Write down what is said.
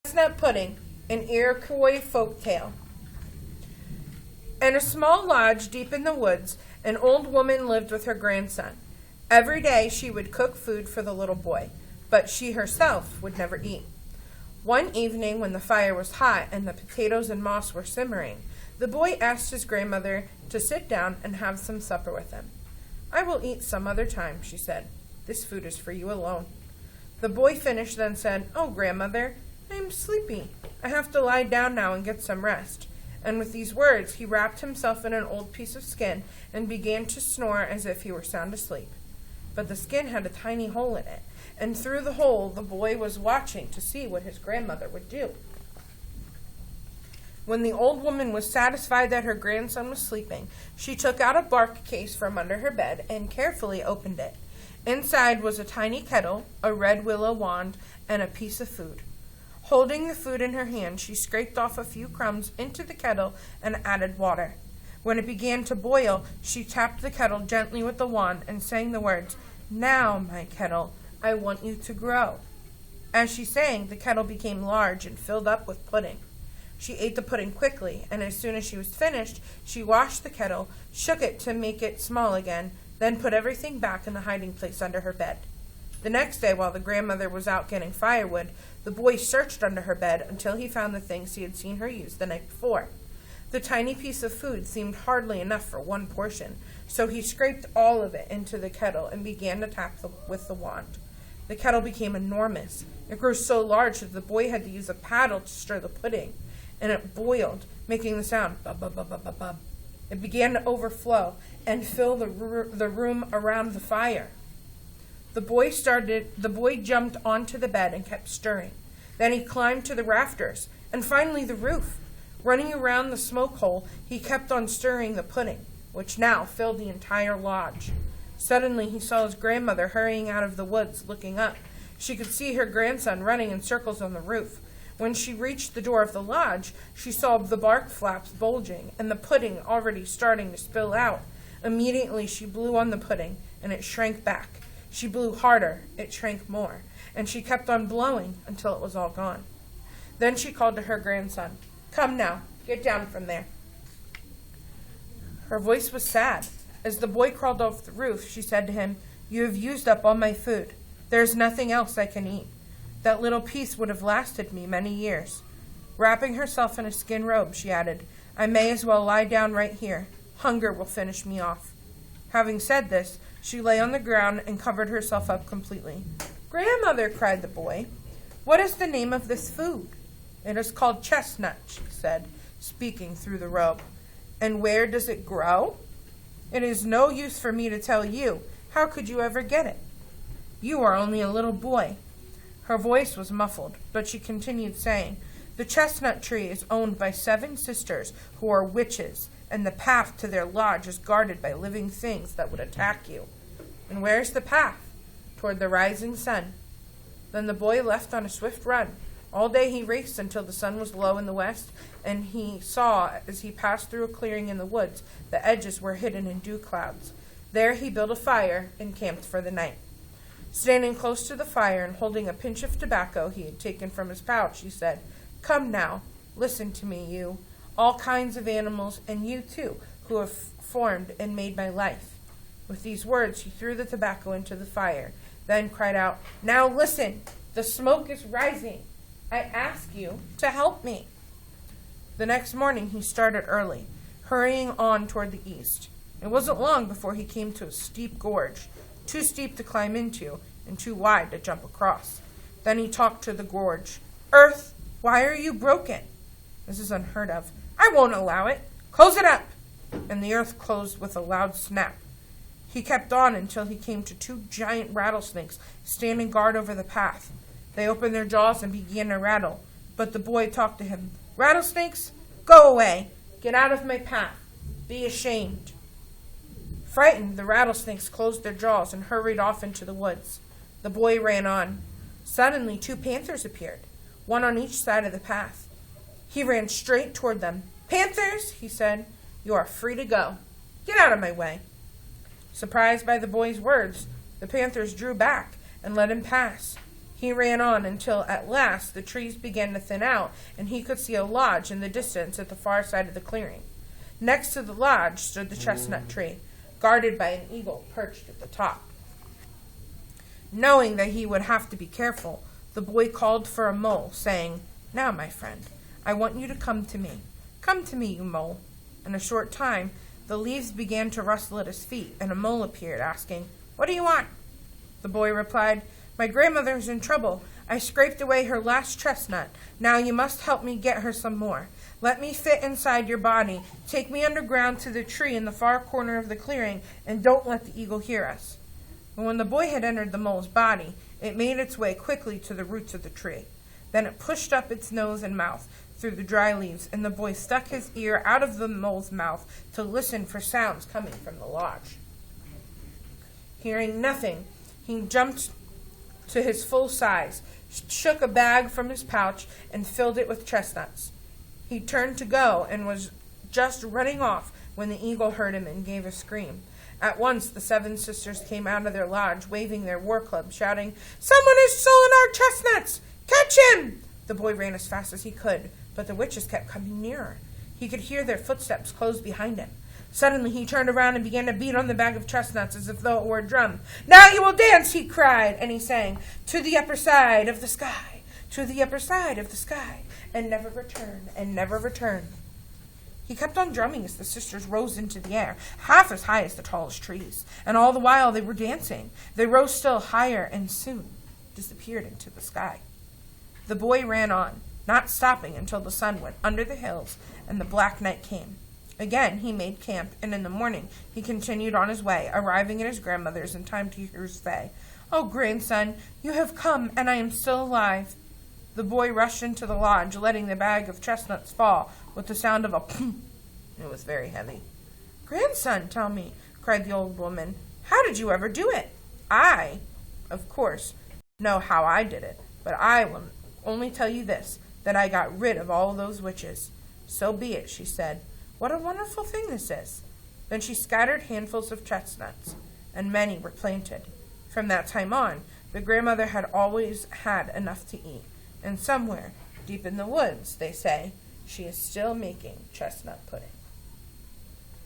Chestnut Pudding, an Iroquois folk tale. In a small lodge deep in the woods, an old woman lived with her grandson. Every day she would cook food for the little boy, but she herself would never eat. One evening when the fire was hot and the potatoes and moss were simmering, the boy asked his grandmother to sit down and have some supper with him. "I will eat some other time," she said. "This food is for you alone." The boy finished, then said, "Oh, grandmother, I am sleepy. I have to lie down now and get some rest." And with these words, he wrapped himself in an old piece of skin and began to snore as if he were sound asleep. But the skin had a tiny hole in it, and through the hole the boy was watching to see what his grandmother would do. When the old woman was satisfied that her grandson was sleeping, she took out a bark case from under her bed and carefully opened it. Inside was a tiny kettle, a red willow wand, and a piece of food. Holding the food in her hand, she scraped off a few crumbs into the kettle and added water. When it began to boil, she tapped the kettle gently with the wand and sang the words, "Now, my kettle, I want you to grow." As she sang, the kettle became large and filled up with pudding. She ate the pudding quickly, and as soon as she was finished, she washed the kettle, shook it to make it small again, then put everything back in the hiding place under her bed. The next day, while the grandmother was out getting firewood, the boy searched under her bed until he found the things he had seen her use the night before. The tiny piece of food seemed hardly enough for one portion, so he scraped all of it into the kettle and began to tap with the wand. The kettle became enormous. It grew so large that the boy had to use a paddle to stir the pudding, and it boiled, making the sound bub-bub-bub-bub-bub. It began to overflow and fill the room around the fire. The boy jumped onto the bed and kept stirring. Then he climbed to the rafters and finally the roof. Running around the smoke hole, he kept on stirring the pudding, which now filled the entire lodge. Suddenly he saw his grandmother hurrying out of the woods, looking up. She could see her grandson running in circles on the roof. When she reached the door of the lodge, she saw the bark flaps bulging and the pudding already starting to spill out. Immediately she blew on the pudding, and it shrank back. She blew harder, it shrank more, and she kept on blowing until it was all gone. Then she called to her grandson, "Come now, get down from there." Her voice was sad. As the boy crawled off the roof, she said to him, "You have used up all my food. There is nothing else I can eat. That little piece would have lasted me many years." Wrapping herself in a skin robe, she added, "I may as well lie down right here. Hunger will finish me off." Having said this, she lay on the ground and covered herself up completely. "Grandmother," cried the boy, "what is the name of this food?" "It is called chestnut," she said, speaking through the robe. "And where does it grow?" "It is no use for me to tell you. How could you ever get it? You are only a little boy." Her voice was muffled, but she continued saying, "The chestnut tree is owned by 7 sisters who are witches, and the path to their lodge is guarded by living things that would attack you." "And where is the path?" "Toward the rising sun." Then the boy left on a swift run. All day he raced until the sun was low in the west, and he saw, as he passed through a clearing in the woods, the edges were hidden in dew clouds. There he built a fire and camped for the night. Standing close to the fire and holding a pinch of tobacco he had taken from his pouch, he said, "Come now, listen to me, you, all kinds of animals, and you too, who have formed and made my life." With these words, he threw the tobacco into the fire, then cried out, "Now listen, the smoke is rising. I ask you to help me." The next morning he started early, hurrying on toward the east. It wasn't long before he came to a steep gorge, too steep to climb into and too wide to jump across. Then he talked to the gorge. "Earth, why are you broken?" "This is unheard of." "I won't allow it. Close it up." And the earth closed with a loud snap. He kept on until he came to 2 giant rattlesnakes standing guard over the path. They opened their jaws and began to rattle, but the boy talked to him. "Rattlesnakes, go away. Get out of my path. Be ashamed." Frightened, the rattlesnakes closed their jaws and hurried off into the woods. The boy ran on. Suddenly 2 panthers appeared, one on each side of the path. He ran straight toward them. "Panthers," he said, "you are free to go. Get out of my way." Surprised by the boy's words, the panthers drew back and let him pass. He ran on until at last the trees began to thin out, and he could see a lodge in the distance at the far side of the clearing. Next to the lodge stood the chestnut tree, guarded by an eagle perched at the top. Knowing that he would have to be careful, the boy called for a mole, saying, "Now, my friend, I want you to come to me. Come to me, you mole." In a short time, the leaves began to rustle at his feet, and a mole appeared, asking, "What do you want?" The boy replied, "My grandmother is in trouble. I scraped away her last chestnut. Now you must help me get her some more. Let me fit inside your body. Take me underground to the tree in the far corner of the clearing, and don't let the eagle hear us." And when the boy had entered the mole's body, it made its way quickly to the roots of the tree. Then it pushed up its nose and mouth through the dry leaves, and the boy stuck his ear out of the mole's mouth to listen for sounds coming from the lodge. Hearing nothing, he jumped to his full size, shook a bag from his pouch, and filled it with chestnuts. He turned to go and was just running off when the eagle heard him and gave a scream. At once the 7 sisters came out of their lodge, waving their war clubs, shouting, "Someone has stolen our chestnuts! Catch him!" The boy ran as fast as he could, but the witches kept coming nearer. He could hear their footsteps close behind him. Suddenly he turned around and began to beat on the bag of chestnuts as if though it were a drum. "Now you will dance," he cried, and he sang, "To the upper side of the sky, to the upper side of the sky, and never return, and never return." He kept on drumming as the sisters rose into the air, half as high as the tallest trees, and all the while they were dancing. They rose still higher and soon disappeared into the sky. The boy ran on, not stopping until the sun went under the hills and the black night came. Again he made camp, and in the morning he continued on his way, arriving at his grandmother's in time to hear her say, "Oh, grandson, you have come, and I am still alive." The boy rushed into the lodge, letting the bag of chestnuts fall with the sound of a pum. It was very heavy. "Grandson, tell me," cried the old woman, "how did you ever do it?" "I, of course, know how I did it, but I will only tell you this, that I got rid of all those witches." "So be it," she said. "What a wonderful thing this is." Then she scattered handfuls of chestnuts, and many were planted. From that time on, the grandmother had always had enough to eat, and somewhere, deep in the woods, they say, she is still making chestnut pudding.